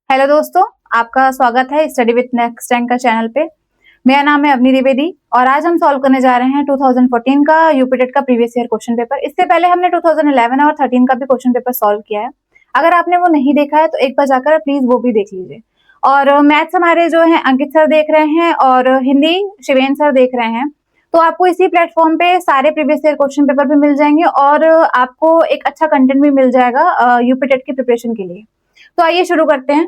Hello दोस्तों, आपका स्वागत है स्टडी विथ नेक्स्ट रैंक का चैनल पे। मेरा नाम है अवनी द्विवेदी और आज हम सॉल्व करने जा रहे हैं 2014 का यूपीटेट का प्रीवियस ईयर क्वेश्चन पेपर। इससे पहले हमने 2011 और 13 का भी क्वेश्चन पेपर सॉल्व किया है। अगर आपने वो नहीं देखा है तो एक बार जाकर प्लीज वो भी देख लीजिए। और मैथ्स हमारे जो है अंकित सर देख रहे हैं और हिंदी शिवेन सर देख रहे हैं। तो आपको इसी प्लेटफॉर्म पे सारे प्रीवियस ईयर क्वेश्चन पेपर भी मिल जाएंगे और आपको एक अच्छा कंटेंट भी मिल जाएगा यूपीटेट की प्रिपरेशन के लिए। तो आइए शुरू करते हैं।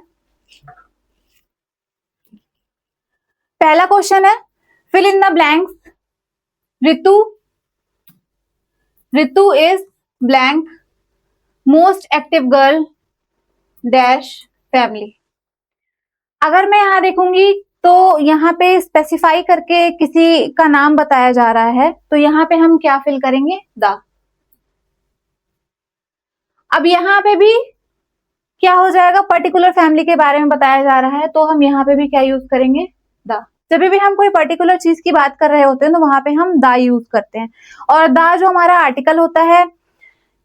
पहला क्वेश्चन है, fill in the blanks. Ritu Ritu is blank most active girl dash family. अगर मैं यहां देखूंगी तो यहाँ पे स्पेसिफाई करके किसी का नाम बताया जा रहा है, तो यहाँ पे हम क्या फिल करेंगे? द। अब यहाँ पे भी क्या हो जाएगा? पर्टिकुलर फैमिली के बारे में बताया जा रहा है, तो हम यहाँ पे भी क्या यूज करेंगे? द। जब भी हम कोई पर्टिकुलर चीज की बात कर रहे होते हैं तो वहां पे हम द यूज करते हैं। और द जो हमारा आर्टिकल होता है,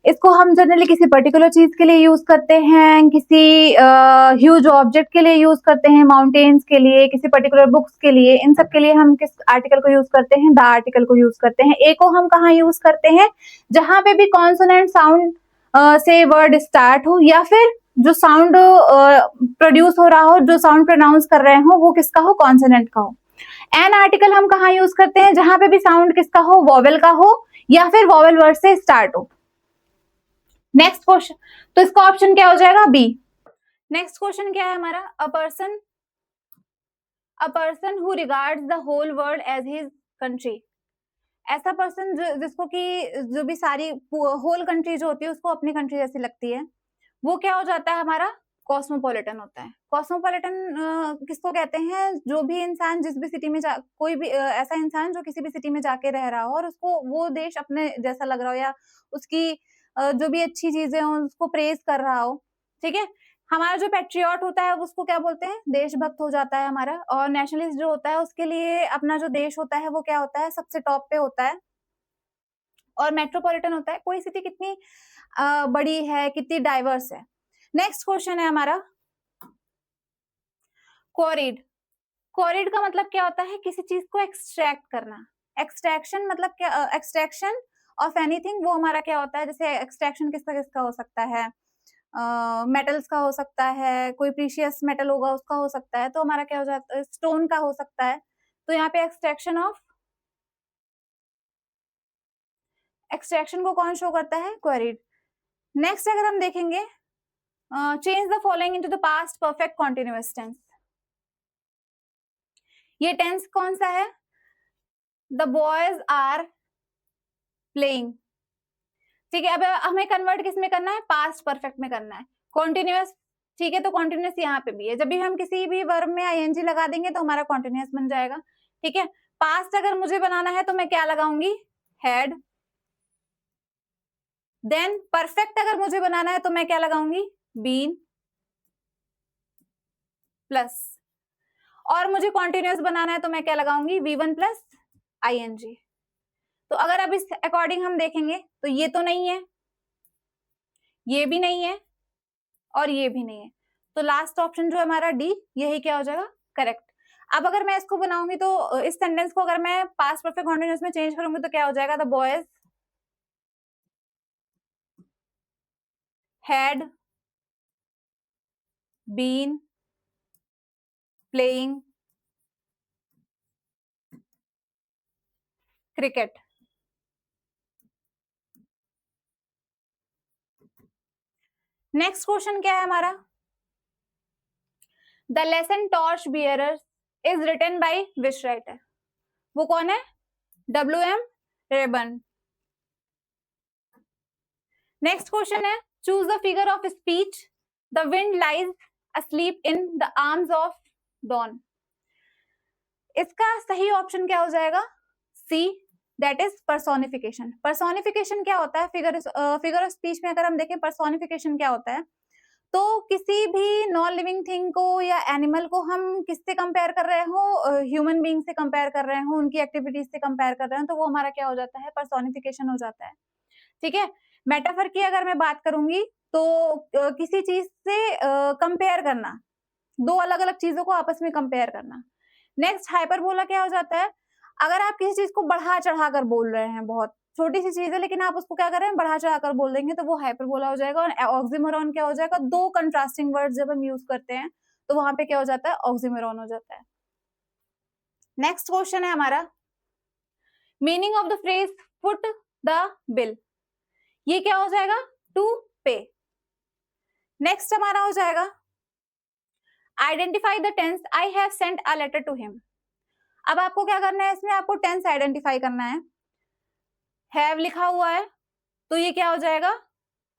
इसको हम जनरली किसी पर्टिकुलर चीज के लिए यूज करते हैं, किसी ह्यूज ऑब्जेक्ट के लिए यूज करते हैं, माउंटेन्स के लिए, किसी पर्टिकुलर बुक्स के लिए। इन सब के लिए हम किस आर्टिकल को यूज करते हैं? द आर्टिकल को यूज करते हैं। ए को हम कहाँ यूज करते हैं? जहां पे भी कॉन्सोनेंट साउंड से वर्ड स्टार्ट हो या फिर जो साउंड प्रोड्यूस हो रहा हो, जो साउंड प्रोनाउंस कर रहे हो, वो किसका हो? कॉन्सोनेंट का हो। एन आर्टिकल हम कहाँ यूज करते हैं? जहां पे भी साउंड किसका हो? वॉवेल का हो या फिर वॉवेल वर्ड से स्टार्ट हो। नेक्स्ट क्वेश्चन, तो इसका ऑप्शन क्या हो जाएगा? बी। नेक्स्ट क्वेश्चन क्या है हमारा? A person who regards the whole world as his country. ऐसा पर्सन जिसको कि जो भी सारी होल कंट्री जो होती है उसको अपनी कंट्री जैसी लगती है, वो क्या हो जाता है हमारा? कॉस्मोपॉलिटन होता है। कॉस्मोपॉलिटन किसको कहते हैं? जो भी इंसान जिस भी सिटी में कोई भी ऐसा इंसान जो किसी भी सिटी में जाके रह रहा हो और उसको वो देश अपने जैसा लग रहा हो, या उसकी जो भी अच्छी चीजें हो उसको प्रेज कर रहा हो। ठीक है। हमारा जो पैट्रियट होता है उसको क्या बोलते हैं? देशभक्त हो जाता है हमारा। और नेशनलिस्ट जो होता है उसके लिए अपना जो देश होता है वो क्या होता है? सबसे टॉप पे होता है। और मेट्रोपॉलिटन होता है कोई सिटी कितनी बड़ी है, कितनी डाइवर्स है। नेक्स्ट क्वेश्चन है हमारा, कोरिड। कोरिड का मतलब क्या होता है? किसी चीज को एक्सट्रैक्ट करना। एक्सट्रैक्शन मतलब क्या? एक्सट्रैक्शन ऑफ एनीथिंग, वो हमारा क्या होता है? जैसे एक्सट्रैक्शन किसका किसका हो सकता है? मेटल्स का हो सकता है, कोई प्रीशियस मेटल होगा उसका हो सकता है, तो हमारा क्या हो जाता है? स्टोन का हो सकता है। तो यहाँ पे एक्सट्रैक्शन को कौन शो करता है? क्वेरीड। नेक्स्ट अगर हम देखेंगे, change the following into the past perfect continuous tense. ये टेंस कौन सा है? The boys are playing. ठीक है। अब हमें कन्वर्ट किस में करना है? पास्ट परफेक्ट में करना है। कॉन्टिन्यूअस, ठीक है, तो कॉन्टिन्यूअस यहाँ पे भी है। जब भी हम किसी भी वर्ब में आईएनजी लगा देंगे तो हमारा कॉन्टिन्यूअस बन जाएगा। ठीक है। पास्ट अगर मुझे बनाना है तो मैं क्या लगाऊंगी? हैड। देन परफेक्ट अगर मुझे बनाना है तो मैं क्या लगाऊंगी? Been plus. और मुझे कॉन्टिन्यूअस बनाना है तो मैं क्या लगाऊंगी? V1 plus ING. तो अगर अब इस अकॉर्डिंग हम देखेंगे तो ये तो नहीं है, ये भी नहीं है और ये भी नहीं है, तो लास्ट ऑप्शन जो हमारा डी, यही क्या हो जाएगा? करेक्ट। अब अगर मैं इसको बनाऊंगी तो इस सेंटेंस को अगर मैं पास्ट परफेक्ट कॉन्टिन्यूअस में चेंज करूंगी तो क्या हो जाएगा? The boys had been playing cricket. Next question क्या है हमारा? The lesson torch bearer is written by which writer. वो कौन है? WM Ryburn. नेक्स्ट क्वेश्चन है, choose the figure of speech the wind lies asleep in the arms of dawn। इसका सही option क्या हो जाएगा? सी, दैट इज पर्सोनिफिकेशन। पर्सोनिफिकेशन क्या होता है? फिगर ऑफ स्पीच में अगर हम देखें पर्सोनिफिकेशन क्या होता है, तो किसी भी नॉन लिविंग थिंग को या एनिमल को हम किससे कंपेयर कर रहे हो? ह्यूमन बीइंग से कंपेयर कर रहे हो, उनकी एक्टिविटीज से कंपेयर कर रहे हो, तो वो हमारा क्या हो जाता है? पर्सोनिफिकेशन हो जाता है। ठीक है। मेटाफर की अगर मैं बात करूंगी तो किसी चीज से कंपेयर करना, दो अलग अलग चीजों को आपस में कंपेयर करना। नेक्स्ट हाइपरबोला क्या हो जाता है, अगर आप किसी चीज को बढ़ा चढ़ा कर बोल रहे हैं, बहुत छोटी सी चीज है लेकिन आप उसको क्या कर रहे हैं, बढ़ा चढ़ा कर बोल देंगे, तो वो हाइपरबोला हो जाएगा। और ऑक्सीमोरॉन क्या हो जाएगा, दो कंट्रास्टिंग वर्ड्स जब हम यूज करते हैं तो वहां पे क्या हो जाता है, ऑक्सीमोरॉन हो जाता है। नेक्स्ट क्वेश्चन है हमारा, meaning of the phrase foot the bill, ये क्या हो जाएगा, टू पे। नेक्स्ट हमारा हो जाएगा, identify the tense I have sent a letter to him. अब आपको क्या करना है, इसमें आपको टेंस आइडेंटिफाई करना है। हैव लिखा हुआ है तो ये क्या हो जाएगा,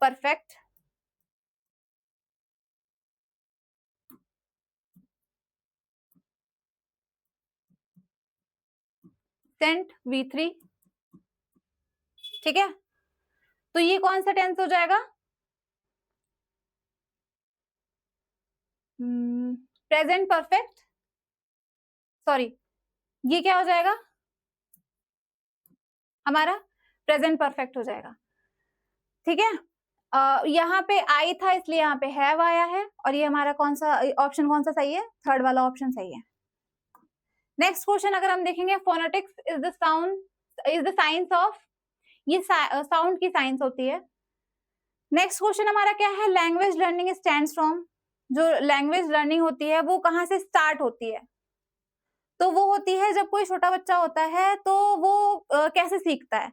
परफेक्ट। सेंट V3, ठीक है, तो ये कौन सा टेंस हो जाएगा, प्रेजेंट परफेक्ट, सॉरी ये क्या हो जाएगा हमारा, प्रेजेंट परफेक्ट हो जाएगा, ठीक है। यहाँ पे आई था इसलिए यहाँ पे हैव आया है, और ये हमारा कौन सा ऑप्शन, कौन सा सही है, थर्ड वाला ऑप्शन सही है। नेक्स्ट क्वेश्चन अगर हम देखेंगे, phonetics is the sound, is the science of, ये साउंड की साइंस होती है। नेक्स्ट क्वेश्चन हमारा क्या है, लैंग्वेज लर्निंग स्टैंड्स फ्रॉम, जो लैंग्वेज लर्निंग होती है वो कहाँ से स्टार्ट होती है, तो वो होती है जब कोई छोटा बच्चा होता है तो वो कैसे सीखता है,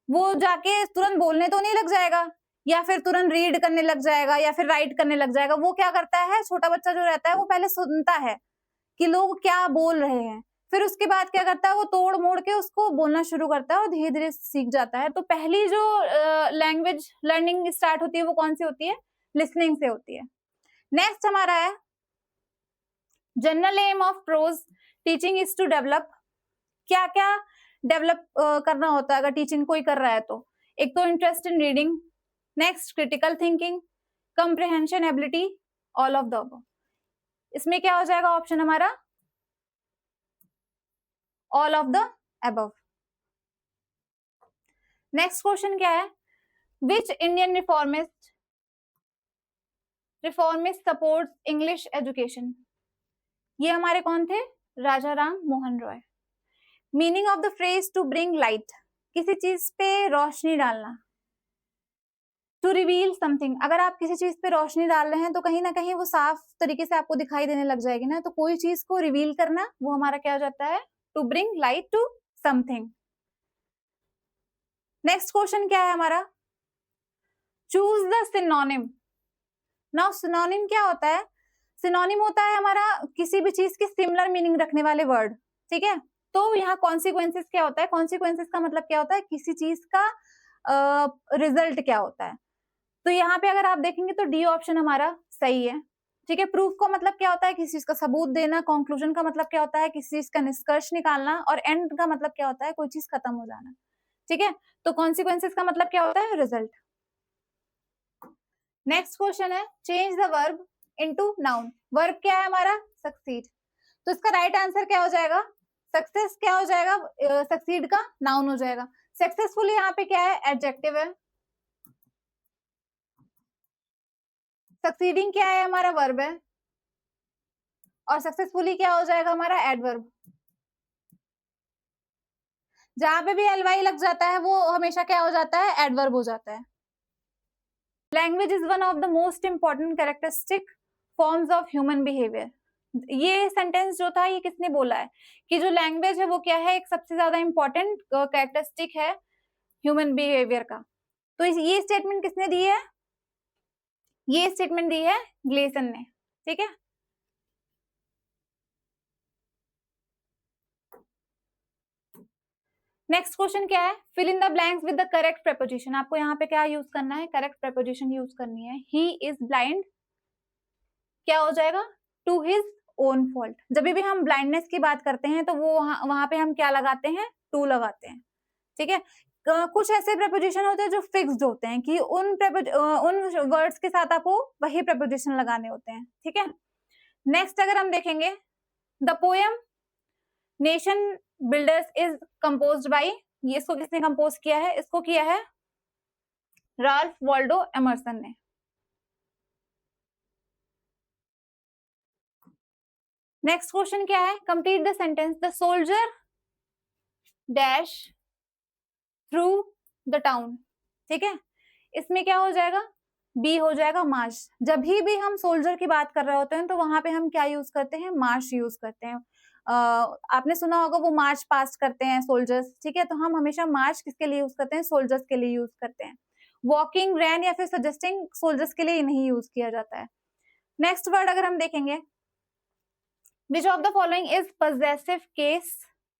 वो जाके तुरंत बोलने तो नहीं लग जाएगा, या फिर तुरंत रीड करने लग जाएगा, या फिर राइट करने लग जाएगा। वो क्या करता है, छोटा बच्चा जो रहता है वो पहले सुनता है कि लोग क्या बोल रहे हैं, फिर उसके बाद क्या करता है, वो तोड़ मोड़ के उसको बोलना शुरू करता है और धीरे धीरे सीख जाता है। तो पहली जो लैंग्वेज लर्निंग स्टार्ट होती है वो कौन सी होती है, लिसनिंग से होती है। नेक्स्ट हमारा है, general aim of prose teaching is to develop, क्या क्या डेवलप करना होता है अगर टीचिंग कोई कर रहा है तो, एक तो interest in reading, next critical thinking, comprehension ability, all of the above. इसमें क्या हो जाएगा ऑप्शन हमारा, all of the above. Next question क्या है, which Indian reformist supports English education, ये हमारे कौन थे, Raja Ram Mohan Roy. Meaning of the phrase to bring light, किसी चीज पे रोशनी डालना। टू रिवील समथिंग, अगर आप किसी चीज पे रोशनी डाल रहे हैं तो कहीं ना कहीं वो साफ तरीके से आपको दिखाई देने लग जाएगी ना, तो कोई चीज को रिवील करना वो हमारा क्या हो जाता है, to bring light to something. Next question क्या है हमारा, choose the synonym. Now synonym क्या होता है, सिनोनिम होता है हमारा किसी भी चीज की सिमिलर मीनिंग रखने वाले वर्ड, ठीक है। तो यहाँ कॉन्सिक्वेंसेस क्या होता है, कॉन्सिक्वेंसेस का मतलब क्या होता है, किसी चीज का रिजल्ट क्या होता है। तो यहाँ पे अगर आप देखेंगे तो डी ऑप्शन हमारा सही है, ठीक है। प्रूफ का मतलब क्या होता है, किसी चीज का सबूत देना, कंक्लूजन का मतलब क्या होता है, किसी चीज का निष्कर्ष निकालना, और एंड का मतलब क्या होता है, कोई चीज खत्म हो जाना, ठीक है। तो कॉन्सिक्वेंसेस का मतलब क्या होता है, रिजल्ट। नेक्स्ट क्वेश्चन है, change the verb into noun, verb क्या है हमारा, सक्सीड, तो इसका राइट आंसर क्या हो जाएगा, सक्सेस क्या हो जाएगा, सक्सीड का नाउन हो जाएगा। सक्सेसफुल यहाँ पे क्या है, एडजेक्टिव है, सक्सीडिंग क्या है हमारा, वर्ब है, और सक्सेसफुली क्या हो जाएगा हमारा, एडवर्ब। जहां पे भी एलवाई लग जाता है वो हमेशा क्या हो जाता है, एडवर्ब हो जाता है। Language is one of the most important characteristic forms of human behaviour, ये सेंटेंस जो था ये किसने बोला है, कि जो लैंग्वेज है वो क्या है, एक सबसे ज्यादा इंपॉर्टेंट कैरेक्टरिस्टिक है ह्यूमन बिहेवियर का। तो ये स्टेटमेंट किसने दी है, ये स्टेटमेंट दी है ग्लेसन ने, ठीक है। नेक्स्ट क्वेश्चन क्या है, fill in the blanks with the correct preposition, आपको यहाँ पे क्या यूज करना है, करेक्ट प्रेपोजिशन यूज करनी है। ही इज ब्लाइंड क्या हो जाएगा, टू हिज ओन फॉल्ट, जब भी हम ब्लाइंडनेस की बात करते हैं तो वो वहां पे हम क्या लगाते हैं, टू लगाते हैं, ठीक है। कुछ ऐसे प्रेपोजिशन होते हैं जो फिक्स्ड होते हैं कि उन वर्ड्स के साथ आपको वही प्रेपोजिशन लगाने होते हैं, ठीक है। नेक्स्ट अगर हम देखेंगे, the poem nation builders is composed bye, ये इसको किसने कंपोज किया है, इसको किया है राल्फ वॉल्डो एमर्सन ने। नेक्स्ट क्वेश्चन क्या है, complete the sentence, the soldier dash through the town. ठीक है, इसमें क्या हो जाएगा, बी हो जाएगा मार्च। जब भी हम सोल्जर की बात कर रहे होते हैं तो वहां पे हम क्या यूज करते हैं, मार्च यूज करते हैं। आपने सुना होगा वो मार्च पास्ट करते हैं सोल्जर्स, ठीक है, तो हम हमेशा मार्च किसके लिए यूज करते हैं, सोल्जर्स के लिए यूज करते हैं। वॉकिंग, रैन या फिर सजेस्टिंग सोल्जर्स के लिए नहीं यूज किया जाता है। नेक्स्ट वर्ड अगर हम देखेंगे, which of the following is possessive case.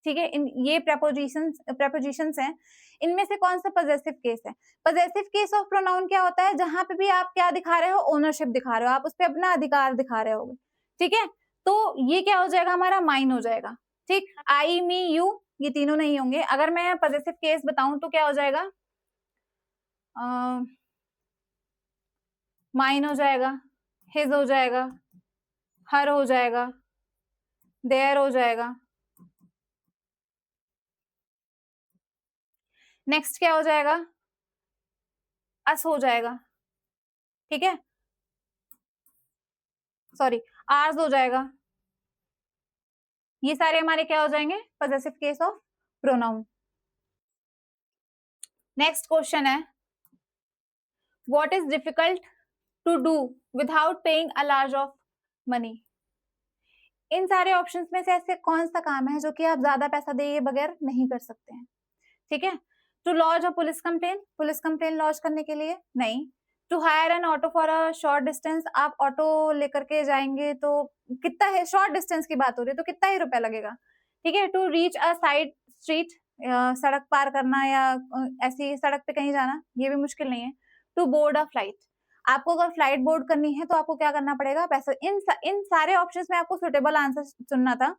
ठीक है, ये प्रेपोजिशंस हैं, इनमें से कौन सा पजेसिव केस है। पजेसिव केस ऑफ प्रोनाउन क्या होता है, जहां पे भी आप क्या दिखा रहे हो, ओनरशिप दिखा रहे हो, आप उस पर अपना अधिकार दिखा रहे हो। ठीक है, तो ये क्या हो जाएगा, हमारा माइन हो जाएगा। ठीक, आई, मी, यू, ये तीनों नहीं होंगे। अगर मैं पजेसिव केस बताऊं तो क्या हो जाएगा, माइन हो जाएगा, हिज हो जाएगा, हर हो जाएगा, देयर हो जाएगा। नेक्स्ट क्या हो जाएगा, अस हो जाएगा। ठीक है, सॉरी, आर्स हो जाएगा। ये सारे हमारे क्या हो जाएंगे, possessive case of pronoun. Next question है, what is difficult to do without paying a large of money. इन सारे ऑप्शंस में से ऐसे कौन सा काम है जो कि आप ज्यादा पैसा दिए बगैर नहीं कर सकते हैं। ठीक है, to lodge a police complain lodge करने के लिए नहीं। To hire an auto for a short distance, आप ऑटो लेकर के जाएंगे तो कितना है, शॉर्ट डिस्टेंस की बात हो रही है तो कितना ही रुपया लगेगा। ठीक है, to reach a side street, सड़क पार करना या ऐसी सड़क पे कहीं जाना, ये भी मुश्किल नहीं है। टू बोर्ड अ फ्लाइट, आपको अगर फ्लाइट बोर्ड करनी है तो आपको क्या करना पड़ेगा, पैसा। इन सारे ऑप्शंस में आपको सुटेबल आंसर चुनना था,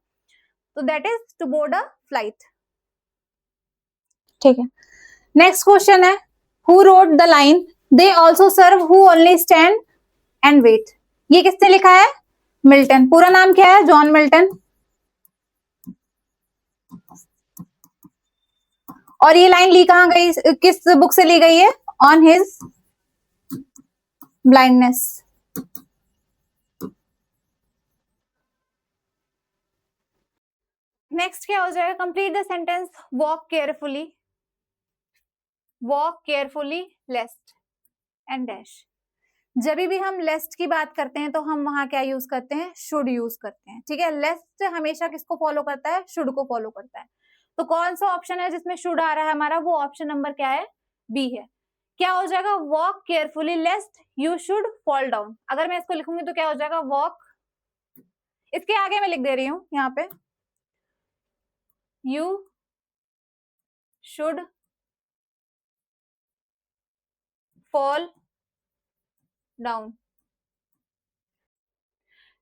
तो that is to board a flight. ठीक है, नेक्स्ट क्वेश्चन है, who wrote the line they also serve who only stand and wait. ये किसने लिखा है, मिल्टन। पूरा नाम क्या है, जॉन मिल्टन। और ये लाइन ली कहां गई, किस बुक से ली गई है, ऑन हिज ब्लाइंडनेस। नेक्स्ट क्या हो जाएगा, complete the sentence, walk carefully lest and dash. जब भी हम लेस्ट की बात करते हैं तो हम वहां क्या यूज करते हैं, शुड यूज करते हैं। ठीक है, लेस्ट हमेशा किसको फॉलो करता है, शुड को फॉलो करता है। तो कौन सा ऑप्शन है जिसमें शुड आ रहा है हमारा, वो ऑप्शन नंबर क्या है, बी है। क्या हो जाएगा, walk carefully लेस्ट you should fall down. अगर मैं इसको लिखूंगी तो क्या हो जाएगा, वॉक, इसके आगे मैं लिख दे रही हूं यहाँ पे, you should fall down.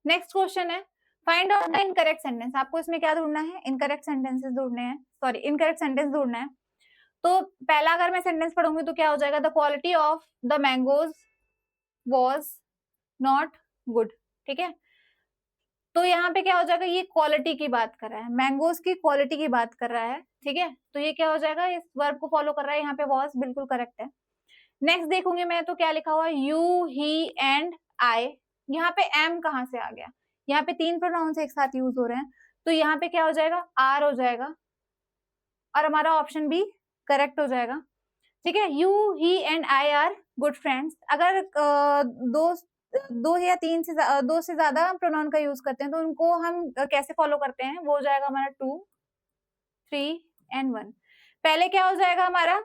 Next question है, find out the incorrect sentence. आपको इसमें क्या ढूंढना है, इनकरेक्ट सेंटेंसेस ढूंढने हैं, सॉरी इनकरेक्ट सेंटेंस ढूंढना है। तो पहला अगर मैं सेंटेंस पढ़ूंगी तो क्या हो जाएगा, the quality of the mangoes was not good. ठीक है, तो यहाँ पे क्या हो जाएगा, ये क्वालिटी की बात कर रहा है, मैंगोज की क्वालिटी की बात कर रहा है। ठीक है, तो ये क्या हो जाएगा, इस वर्ब को फॉलो कर रहा है, यहाँ पे वॉज बिल्कुल करेक्ट है। नेक्स्ट देखूंगी मैं तो क्या लिखा हुआ है, यू, ही एंड आई। यहाँ पे एम कहाँ से आ गया, यहाँ पे तीन प्रोनाउंस एक साथ यूज हो रहे हैं, तो यहाँ पे क्या हो जाएगा, आर हो जाएगा और हमारा ऑप्शन बी करेक्ट हो जाएगा। ठीक है, you, he and I R good friends. अगर दो या दो से ज्यादा प्रोनाउन का यूज करते हैं तो उनको हम कैसे फॉलो करते हैं, वो हो जाएगा हमारा 2, 3 एंड 1। पहले क्या हो जाएगा हमारा,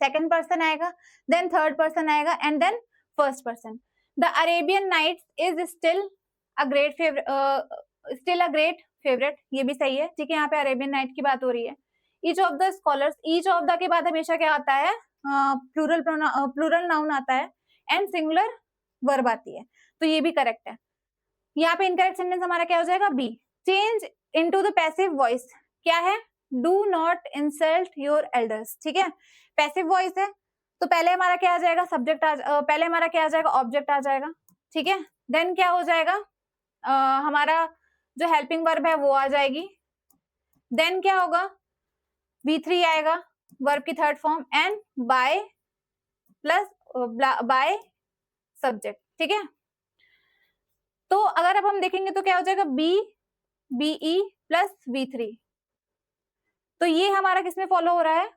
सेकंड पर्सन आएगा, देन थर्ड पर्सन आएगा and then first person. The Arabian Nights is still a great favourite, ये भी सही है। ठीक है, यहाँ पे अरेबियन नाइट की बात हो रही है। Each of the scholars, each of the के बाद हमेशा क्या आता है, प्लूरल नाउन आता है एंड सिंगुलर वर्ब आती है, तो ये भी करेक्ट है। यहाँ पे इनकरेक्ट सेंटेंस हमारा क्या हो जाएगा, B. Change into the passive voice, क्या है, do not insult your elders. ठीक है, पैसिव वॉइस है तो पहले हमारा क्या आ जाएगा, सब्जेक्ट पहले हमारा क्या आ जाएगा, ऑब्जेक्ट आ जाएगा। ठीक है, देन क्या हो जाएगा, हमारा जो हेल्पिंग वर्ब है वो आ जाएगी, देन क्या होगा, V3 आएगा, वर्ब की third form, and by plus by subject. ठीक है, तो अगर अब हम देखेंगे तो क्या हो जाएगा, BE प्लस V3। तो ये हमारा किसमें फॉलो हो रहा है,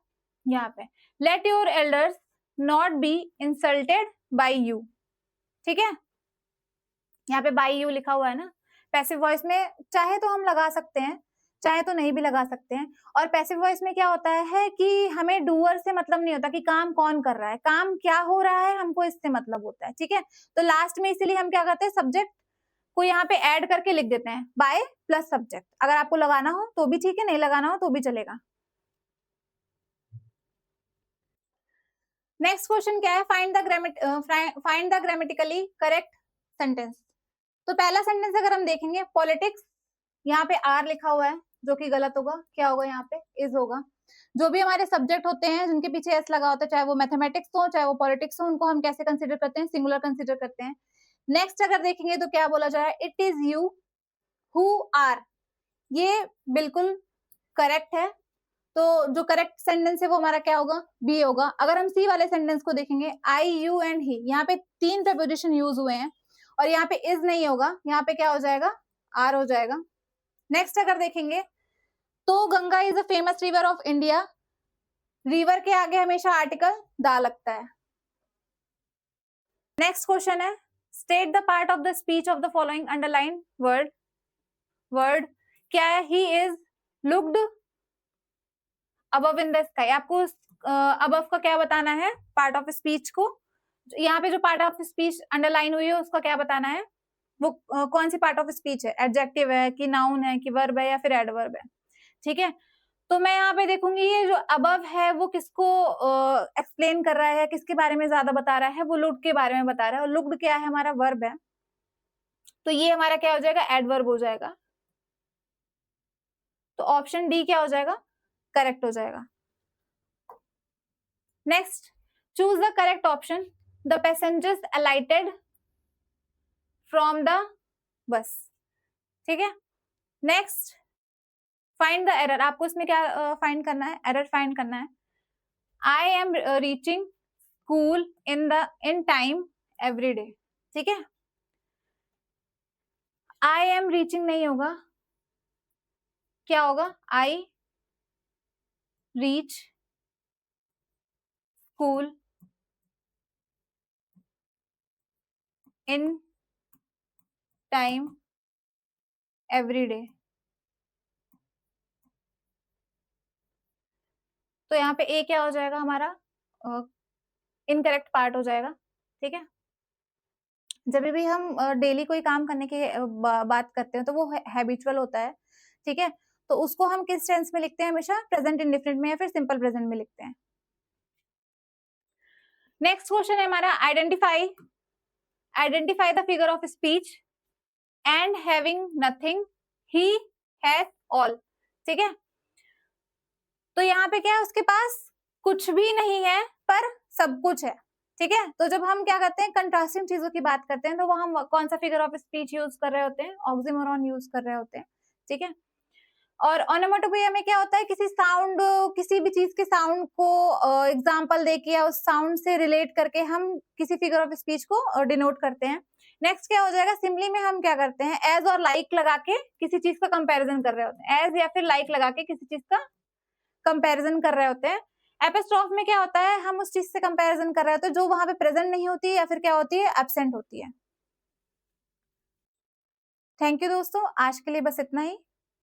यहाँ पे let your elders not be insulted by you. ठीक है, यहाँ पे बाई यू लिखा हुआ है ना। पैसिव वॉइस में चाहे तो हम लगा सकते हैं, चाहे तो नहीं भी लगा सकते हैं। और पैसिव वॉइस में क्या होता है कि हमें डूअर से मतलब नहीं होता कि काम कौन कर रहा है, काम क्या हो रहा है हमको इससे मतलब होता है। ठीक है, तो लास्ट में इसीलिए हम क्या करते हैं, सब्जेक्ट को यहाँ पे ऐड करके लिख देते हैं, बाय प्लस सब्जेक्ट। अगर आपको लगाना हो तो भी ठीक है, नहीं लगाना हो तो भी चलेगा। नेक्स्ट क्वेश्चन क्या है, find the grammatically correct sentence. तो पहला सेंटेंस अगर हम देखेंगे, पॉलिटिक्स, यहाँ पे आर लिखा हुआ है जो कि गलत होगा। क्या होगा, यहाँ पे इज होगा। जो भी हमारे सब्जेक्ट होते हैं जिनके पीछे एस लगा होता है, चाहे वो मैथमेटिक्स हो चाहे वो पॉलिटिक्स हो, उनको हम कैसे कंसिडर करते हैं, सिंगुलर कंसिडर करते हैं। नेक्स्ट अगर देखेंगे तो क्या बोला जा रहा है, it is you who are. ये बिल्कुल करेक्ट है। तो जो करेक्ट सेंटेंस है वो हमारा क्या होगा, बी होगा। अगर हम सी वाले सेंटेंस को देखेंगे, आई यू एंड ही, यहाँ पे 3 प्रीपोजिशन यूज हुए हैं और यहाँ पे इज नहीं होगा, यहाँ पे क्या हो जाएगा, आर हो जाएगा। नेक्स्ट अगर देखेंगे तो Ganga is a famous river of India, river के आगे हमेशा आर्टिकल दा लगता है। नेक्स्ट क्वेश्चन है, state the part of the speech of the following underline word. क्या है, he is looked above in the sky. आपको अबव का क्या बताना है, पार्ट ऑफ स्पीच को। यहाँ पे जो पार्ट ऑफ स्पीच अंडरलाइन हुई है उसका क्या बताना है, वो कौन सी पार्ट ऑफ स्पीच है, एडजेक्टिव है कि नाउन है कि वर्ब है या फिर एडवर्ब है। ठीक है, तो मैं यहाँ पे देखूंगी ये जो अबव है वो किसको एक्सप्लेन कर रहा है, किसके बारे में ज्यादा बता रहा है, वो लुक्ड के बारे में बता रहा है। और लुक्ड क्या है, हमारा वर्ब है, तो ये हमारा क्या हो जाएगा, एडवर्ब हो जाएगा। तो ऑप्शन डी क्या हो जाएगा, करेक्ट हो जाएगा। Next, choose the correct option, the passengers अलाइटेड from the bus. ठीक है, नेक्स्ट, फाइंड द एरर। आपको इसमें क्या फाइंड करना है, एरर फाइंड करना है। I am reaching school in time every day. ठीक है, आई एम रीचिंग नहीं होगा, क्या होगा, I reach school in time every day. तो यहाँ पे ए क्या हो जाएगा, हमारा इनकरेक्ट पार्ट हो जाएगा। ठीक है, जब भी हम डेली कोई काम करने की बात करते हैं तो वो हैबिचुअल होता है। ठीक है, तो उसको हम किस टेंस में लिखते हैं, हमेशा प्रेजेंट इंडेफिनिट में या फिर सिंपल प्रेजेंट में लिखते हैं। नेक्स्ट क्वेश्चन है हमारा, identify the figure of speech and having nothing, he has all. ठीक है, तो यहाँ पे क्या है, उसके पास कुछ भी नहीं है पर सब कुछ है। ठीक है, तो जब हम क्या करते हैं, कंट्रास्टिंग चीजों की बात करते हैं तो वो हम कौन सा फिगर ऑफ स्पीच यूज कर रहे होते हैं, ऑक्सीमोरॉन यूज कर रहे होते हैं। ठीक है, और ओनोमेटोपोइया में क्या होता है, किसी साउंड, किसी भी चीज के साउंड को एग्जांपल देके या उस साउंड से रिलेट करके हम किसी फिगर ऑफ स्पीच को डिनोट करते हैं। नेक्स्ट क्या हो जाएगा, सिंपली में हम क्या करते हैं, एज और लाइक लगा के किसी चीज का कंपैरिजन कर रहे होते हैं, एज या फिर लाइक लगा के किसी चीज का कंपैरिजन कर रहे होते हैं। एपिस्ट्रोफ में क्या होता है, हम उस चीज से कंपैरिजन कर रहे होते हैं जो वहां पे प्रेजेंट नहीं होती है या फिर क्या होती है, एब्सेंट होती है। थैंक यू दोस्तों, आज के लिए बस इतना ही।